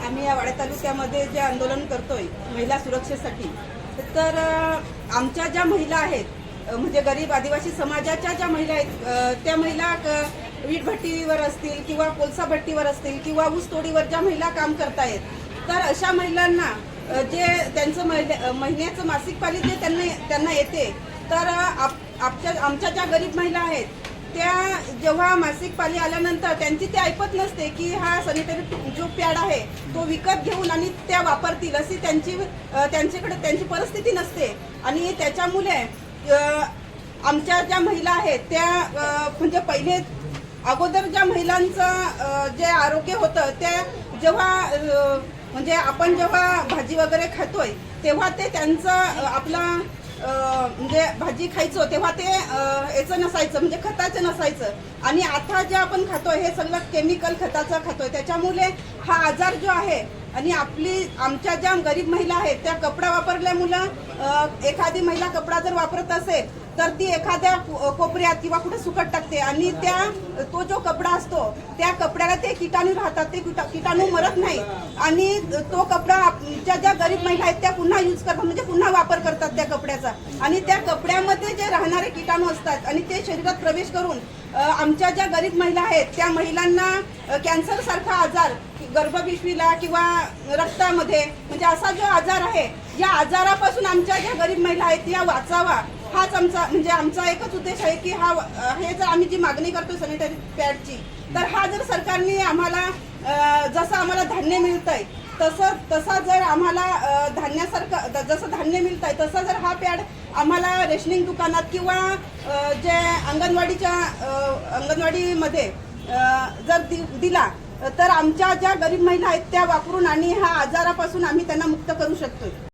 आम्ही या वाड्या तालुक्यामध्ये जे आंदोलन करतोय महिला सुरक्षेसाठी, तर आमच्या ज्या महिला आहेत म्हणजे गरीब आदिवासी समाजाच्या ज्या महिला आहेत त्या महिला वीट भट्टीवर असतील किंवा कोळसा भट्टीवर असतील किंवा ऊस तोडीवर ज्या महिला काम करतायत, तर अशा महिलांना जे त्यांचं महिन्याचं मासिक पाळी जे त्यांना येते, तर आमच्या ज्या गरीब महिला आहेत त्या जेव्हा मासिक पाळी आल्यानंतर त्यांची ते ऐपत नसते की हा सॅनिटरी जो पॅड आहे तो विकत घेऊन आणि त्या वापरतील अशी त्यांच्याकडे त्यांची परिस्थिती नसते। आणि त्याच्यामुळे आमच्या ज्या महिला आहेत त्या म्हणजे पहिले अगोदर ज्या महिलांचं जे आरोग्य होतं त्या जेव्हा म्हणजे आपण जेव्हा भाजी वगैरे खातोय तेव्हा ते त्यांचं आपला म्हणजे भाजी खायचो तेव्हा ते याचं नसायचं म्हणजे खताचं नसायचं, आणि आता जे आपण खातोय हे सगळं केमिकल खताचं खातोय, त्याच्यामुळे हा आजार जो आहे। आणि आमच्या ज्या गरीब महिला आहेत त्या कपडा वापरल्यामुळं एखादी महिला कपडा जर वापरत असेल तर ती एखाद्या कोपऱ्यात किंवा कुठे सुकट टाकते आणि तो जो कपडा असतो त्या कपड्याला ते किटाणू राहतात, ते किटाणू मरत नाही आणि तो कपडा आमच्या ज्या गरीब महिला आहेत त्या पुन्हा यूज करतात म्हणजे पुन्हा वापर करतात त्या कपड्याचा, आणि त्या कपड्यामध्ये जे राहणारे किटाणू असतात आणि ते शरीरात प्रवेश करून आमच्या ज्या गरीब महिला आहेत त्या महिलांना कॅन्सर सारखा आजार गर्भपिशवीला किंवा रक्तामध्ये म्हणजे असा जो आजार आहे या आजारापासून आमच्या ज्या गरीब महिला आहेत या वाचावा, हाच आमचा एकच उद्देश आहे की हे जर आम्ही जी मागणी करतो सॅनिटरी पॅडची, तर हा जर सरकारने आम्हाला जसं आम्हाला धान्य मिळतंय तसा जर आम्हाला जसं धान्य मिळतंय तसं जर हा पॅड आम्हाला रेशनिंग दुकानात किंवा जे अंगणवाडीमध्ये जर दिला तर आमच्या ज्या गरीब महिला आहेत त्या वापरून आणि ह्या आजारापासून आम्ही त्यांना मुक्त करू शकतो।